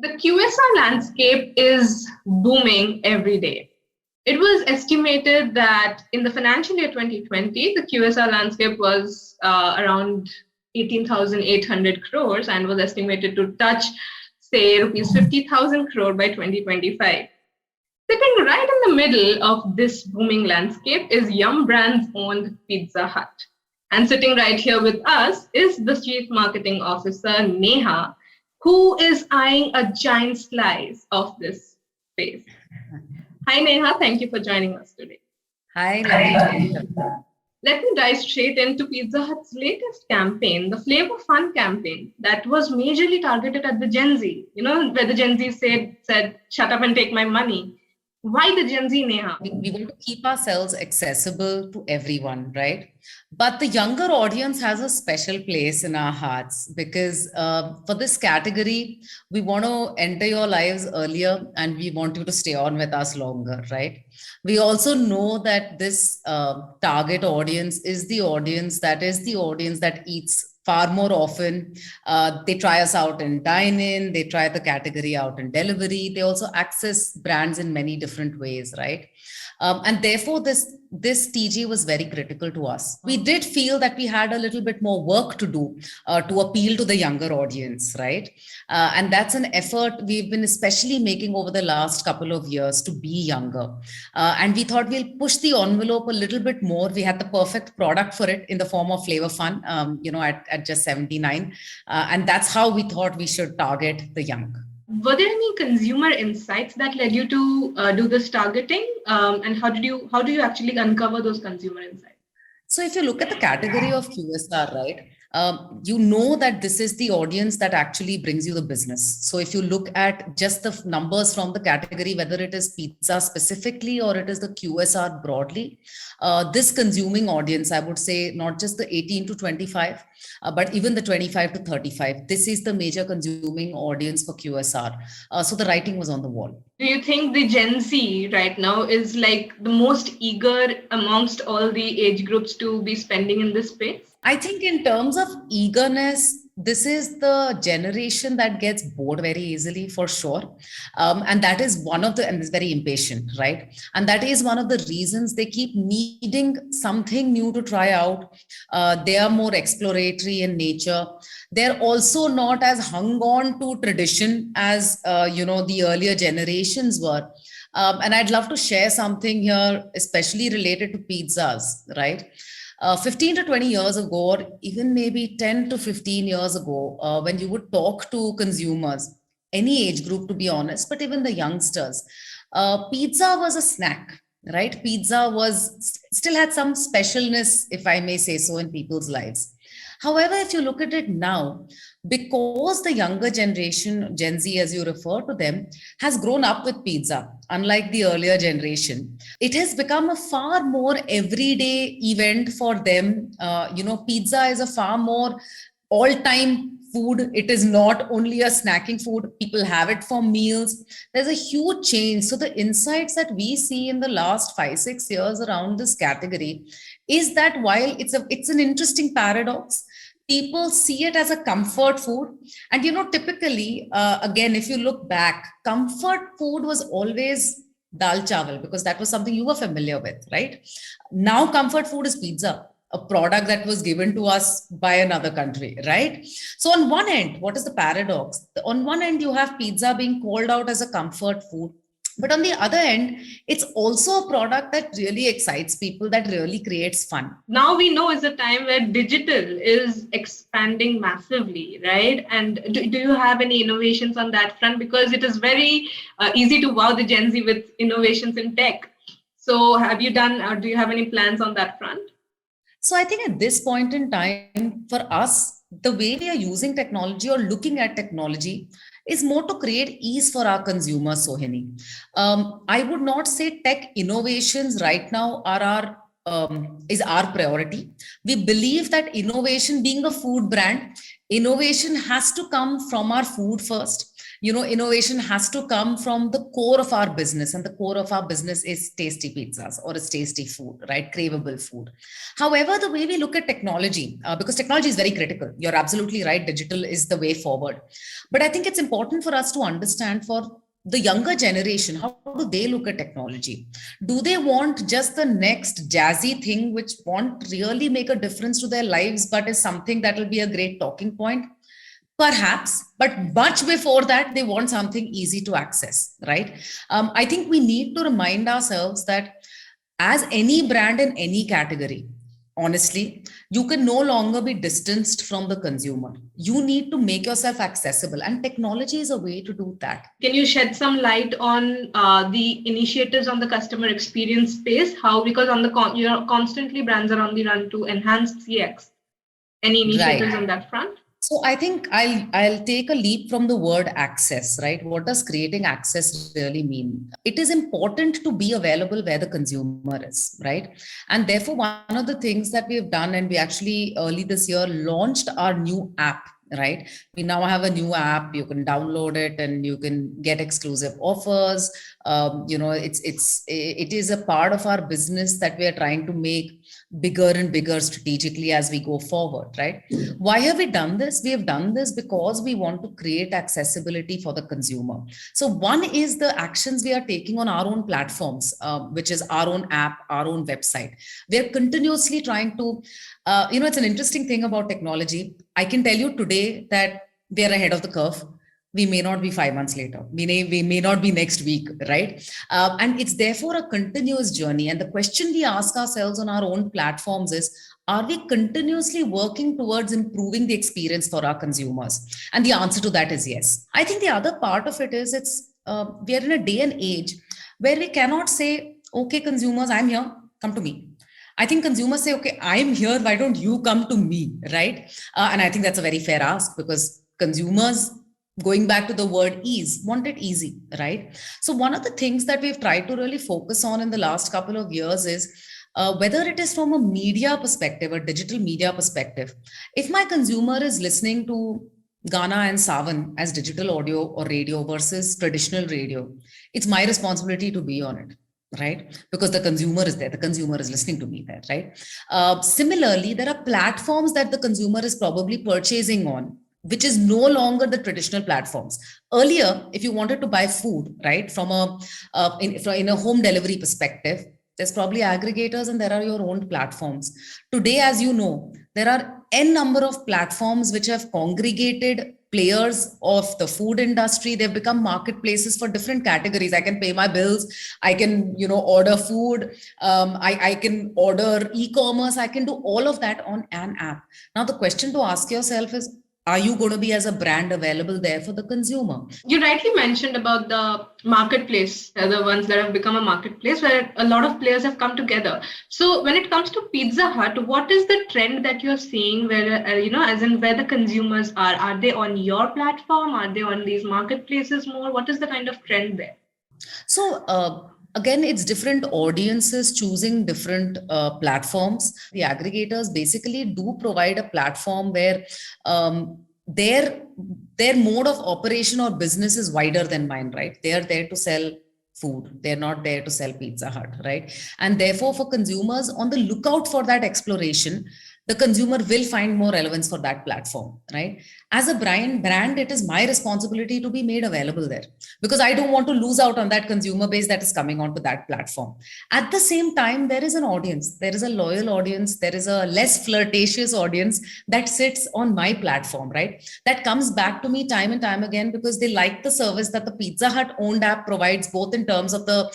The QSR landscape is booming every day. It was estimated that in the financial year 2020, the QSR landscape was around 18,800 crores and was estimated to touch, say, rupees 50,000 crore by 2025. Sitting right in the middle of this booming landscape is Yum Brands owned Pizza Hut. And sitting right here with us is the Chief Marketing Officer, Neha, who is eyeing a giant slice of this space. Hi, Neha. Thank you for joining us today. Hi, lovely to meet you. Let me dive straight into Pizza Hut's latest campaign, the Flavor Fun campaign, that was majorly targeted at the Gen Z. You know, where the Gen Z said, "Shut up and take my money." Why the Gen Z, Neha? We want to keep ourselves accessible to everyone, right? But the younger audience has a special place in our hearts because for this category, we want to enter your lives earlier and we want you to stay on with us longer, right? We also know that this target audience is the audience that eats far more often. They try us out in dine-in, they try the category out in delivery. They also access brands in many different ways, right? And therefore, this TG was very critical to us. We did feel that we had a little bit more work to do to appeal to the younger audience, right? And that's an effort we've been especially making over the last couple of years to be younger. And we thought we'll push the envelope a little bit more. We had the perfect product for it in the form of Flavor Fun, at just 79. And that's how we thought we should target the young. Were there any consumer insights that led you to do this targeting? And how do you actually uncover those consumer insights? So if you look at the category of QSR, right, you know that this is the audience that actually brings you the business. So if you look at just the numbers from the category, whether it is pizza specifically or it is the QSR broadly, this consuming audience, I would say not just the 18 to 25, but even the 25 to 35, this is the major consuming audience for QSR. So the writing was on the wall. Do you think the Gen Z right now is like the most eager amongst all the age groups to be spending in this space? I think in terms of eagerness, this is the generation that gets bored very easily for sure. And that is and is very impatient, right? And that is one of the reasons they keep needing something new to try out. They are more exploratory in nature. They're also not as hung on to tradition as, the earlier generations were. And I'd love to share something here, especially related to pizzas, right? 15 to 20 years ago, or even maybe 10 to 15 years ago, when you would talk to consumers, any age group, to be honest, but even the youngsters, pizza was a snack, right? Pizza still had some specialness, if I may say so, in people's lives. However, if you look at it now, because the younger generation, Gen Z, as you refer to them, has grown up with pizza, unlike the earlier generation, it has become a far more everyday event for them. Pizza is a far more all-time food. It is not only a snacking food. People have it for meals. There's a huge change. So the insights that we see in the last 5-6 years around this category is that while it's an interesting paradox, people see it as a comfort food. And, typically, again, if you look back, comfort food was always dal chawal because that was something you were familiar with, right? Now, comfort food is pizza, a product that was given to us by another country, right? So on one end, what is the paradox? On one end, you have pizza being called out as a comfort food. But on the other end, it's also a product that really excites people, that really creates fun. Now we know is a time where digital is expanding massively, right? And do you have any innovations on that front? Because it is very easy to wow the Gen Z with innovations in tech. So have you done, or do you have any plans on that front? So I think at this point in time, for us, the way we are using technology or looking at technology is more to create ease for our consumers, Sohini. I would not say tech innovations right now is our priority. We believe that innovation, being a food brand, innovation has to come from our food first. Innovation has to come from the core of our business, and the core of our business is tasty pizzas, or it's tasty food, right? Craveable food. However, the way we look at technology, because technology is very critical, you're absolutely right, digital is the way forward. But I think it's important for us to understand, for the younger generation, how do they look at technology? Do they want just the next jazzy thing which won't really make a difference to their lives, but is something that will be a great talking point? Perhaps, but much before that, they want something easy to access, right? I think we need to remind ourselves that, as any brand in any category, honestly, you can no longer be distanced from the consumer. You need to make yourself accessible, and technology is a way to do that. Can you shed some light on the initiatives on the customer experience space? How, because on the constantly brands are on the run to enhance CX. Any initiatives Right. on that front? So I think I'll take a leap from the word access, right? What does creating access really mean? It is important to be available where the consumer is, right? And therefore, one of the things that we have done, and we actually early this year launched our new app, right? We now have a new app. You can download it and you can get exclusive offers. It is a part of our business that we are trying to make bigger and bigger strategically as we go forward, right? Why have we done this? We have done this because we want to create accessibility for the consumer. So one is the actions we are taking on our own platforms, which is our own app, our own website. We are continuously trying to, it's an interesting thing about technology. I can tell you today that we are ahead of the curve. We may not be 5 months later. We may not be next week, right? And it's therefore a continuous journey. And the question we ask ourselves on our own platforms is, are we continuously working towards improving the experience for our consumers? And the answer to that is yes. I think the other part of it is, we are in a day and age where we cannot say, okay, consumers, I'm here, come to me. I think consumers say, okay, I'm here, why don't you come to me, right? And I think that's a very fair ask, because consumers, going back to the word ease, want it easy, right? So one of the things that we've tried to really focus on in the last couple of years is, whether it is from a media perspective, a digital media perspective, if my consumer is listening to Ghana and Savan as digital audio or radio versus traditional radio, it's my responsibility to be on it, right? Because the consumer is there, the consumer is listening to me there, right? Similarly, there are platforms that the consumer is probably purchasing on, which is no longer the traditional platforms. Earlier, if you wanted to buy food, right, from in a home delivery perspective, there's probably aggregators and there are your own platforms. Today, as you know, there are n number of platforms which have congregated players of the food industry. They've become marketplaces for different categories. I can pay my bills. I can, order food. I can order e-commerce. I can do all of that on an app. Now, the question to ask yourself is, are you going to be as a brand available there for the consumer? You rightly mentioned about the marketplace, the ones that have become a marketplace where a lot of players have come together. So when it comes to Pizza Hut, what is the trend that you're seeing where, as in where the consumers are? Are they on your platform? Are they on these marketplaces more? What is the kind of trend there? So, again, it's different audiences choosing different platforms. The aggregators basically do provide a platform where their mode of operation or business is wider than mine, right? They are there to sell food. They're not there to sell Pizza Hut, right? And therefore, for consumers on the lookout for that exploration, the consumer will find more relevance for that platform, right? As a brand, it is my responsibility to be made available there, because I don't want to lose out on that consumer base that is coming onto that platform. At the same time, there is an audience, there is a loyal audience, there is a less flirtatious audience that sits on my platform, right? That comes back to me time and time again because they like the service that the Pizza Hut owned app provides, both in terms of the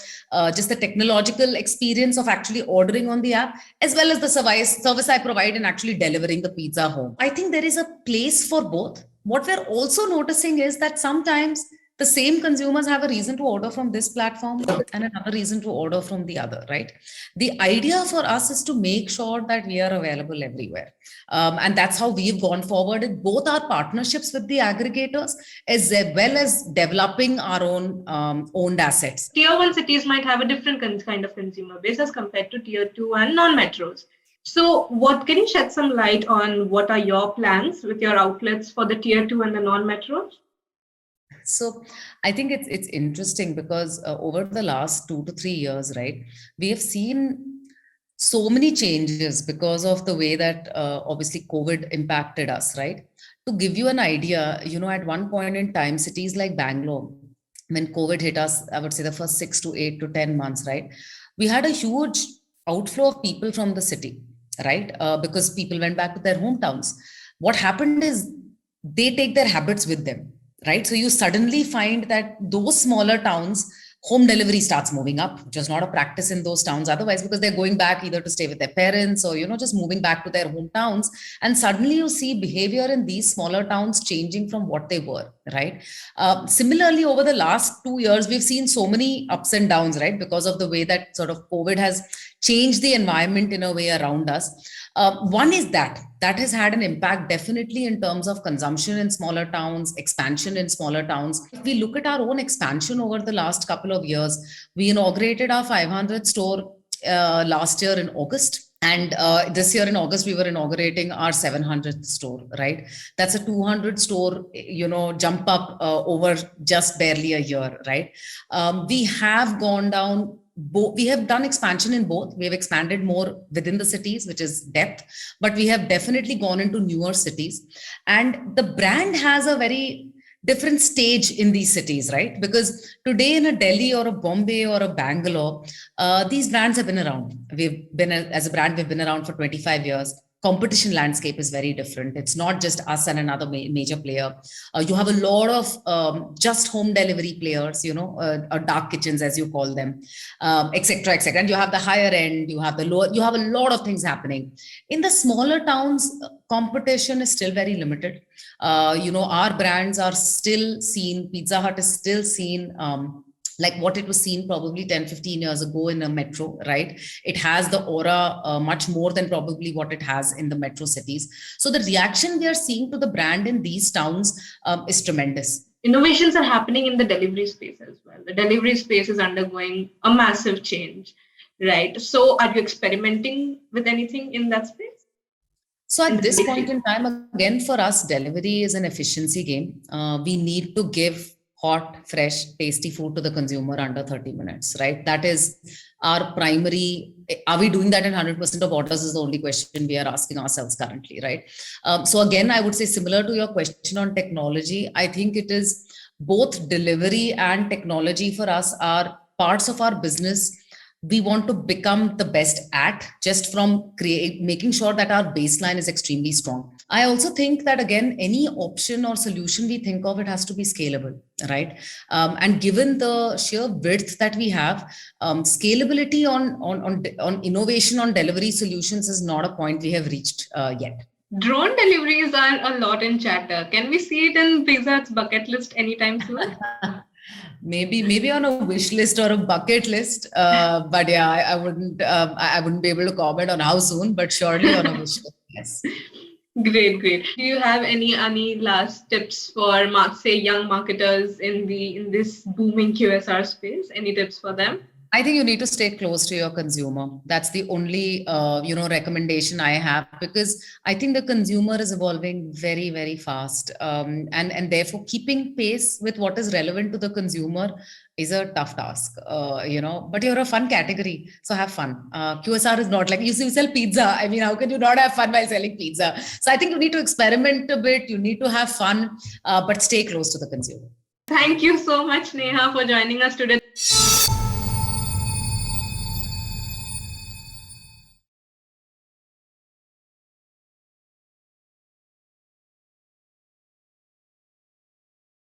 just the technological experience of actually ordering on the app, as well as the service I provide in actually delivering the pizza home. I think there is a place for both. What we're also noticing is that sometimes the same consumers have a reason to order from this platform and another reason to order from the other, right? The idea for us is to make sure that we are available everywhere. And that's how we've gone forward in both our partnerships with the aggregators, as well as developing our own owned assets. Tier 1 cities might have a different kind of consumer base as compared to Tier 2 and non-metros. So what can you shed some light on what are your plans with your outlets for the Tier 2 and the non-metros? So I think it's interesting because over the last 2 to 3 years, right, we have seen so many changes because of the way that obviously COVID impacted us, right? To give you an idea, at one point in time, cities like Bangalore, when COVID hit us, I would say the first 6 to 8 to 10 months, right? We had a huge outflow of people from the city, right? Because people went back to their hometowns. What happened is they take their habits with them, right? So you suddenly find that those smaller towns, home delivery starts moving up, which was not a practice in those towns otherwise, because they're going back either to stay with their parents or just moving back to their hometowns. And suddenly you see behavior in these smaller towns changing from what they were, right? Similarly, over the last 2 years, we've seen so many ups and downs, right? Because of the way that sort of COVID has changed the environment in a way around us. One is that has had an impact definitely in terms of consumption in smaller towns, expansion in smaller towns. If we look at our own expansion over the last couple of years, we inaugurated our 500th store last year in August. And this year in August, we were inaugurating our 700th store, right? That's a 200 store, jump up over just barely a year, right? We have gone down we have done expansion in both. We have expanded more within the cities, which is depth, but we have definitely gone into newer cities. And the brand has a very different stage in these cities, right? Because today in a Delhi or a Bombay or a Bangalore, these brands have been around. As a brand, we've been around for 25 years. Competition landscape is very different. It's not just us and another major player. You have a lot of just home delivery players, or dark kitchens, as you call them, etc., etc. And you have the higher end, you have the lower, you have a lot of things happening. In the smaller towns, competition is still very limited. Our brands are still seen, Pizza Hut is still seen, like what it was seen probably 10-15 years ago in a metro, right? It has the aura much more than probably what it has in the metro cities. So the reaction we are seeing to the brand in these towns is tremendous. Innovations are happening in the delivery space as well. The delivery space is undergoing a massive change, right? So are you experimenting with anything in that space? So at this point in time, again, for us, delivery is an efficiency game. We need to give hot, fresh, tasty food to the consumer under 30 minutes, right? That is our primary. Are we doing that in 100% of orders is the only question we are asking ourselves currently, right? So again, I would say similar to your question on technology, I think it is both delivery and technology for us are parts of our business we want to become the best at, just from making sure that our baseline is extremely strong. I also think that, again, any option or solution we think of, it has to be scalable, right? And given the sheer width that we have, scalability on innovation on delivery solutions is not a point we have reached yet. Drone deliveries are a lot in chatter. Can we see it in Pizza Hut's bucket list anytime soon? Maybe on a wish list or a bucket list, but yeah, I wouldn't be able to comment on how soon, but surely on a wish list. Yes. Great. Do you have any last tips for say young marketers in this booming QSR space? Any tips for them? I think you need to stay close to your consumer. That's the only recommendation I have, because I think the consumer is evolving very, very fast, and therefore keeping pace with what is relevant to the consumer is a tough task. But you're a fun category, so have fun. QSR is not like you sell pizza. I mean, how can you not have fun while selling pizza? So I think you need to experiment a bit. You need to have fun, but stay close to the consumer. Thank you so much, Neha, for joining us today.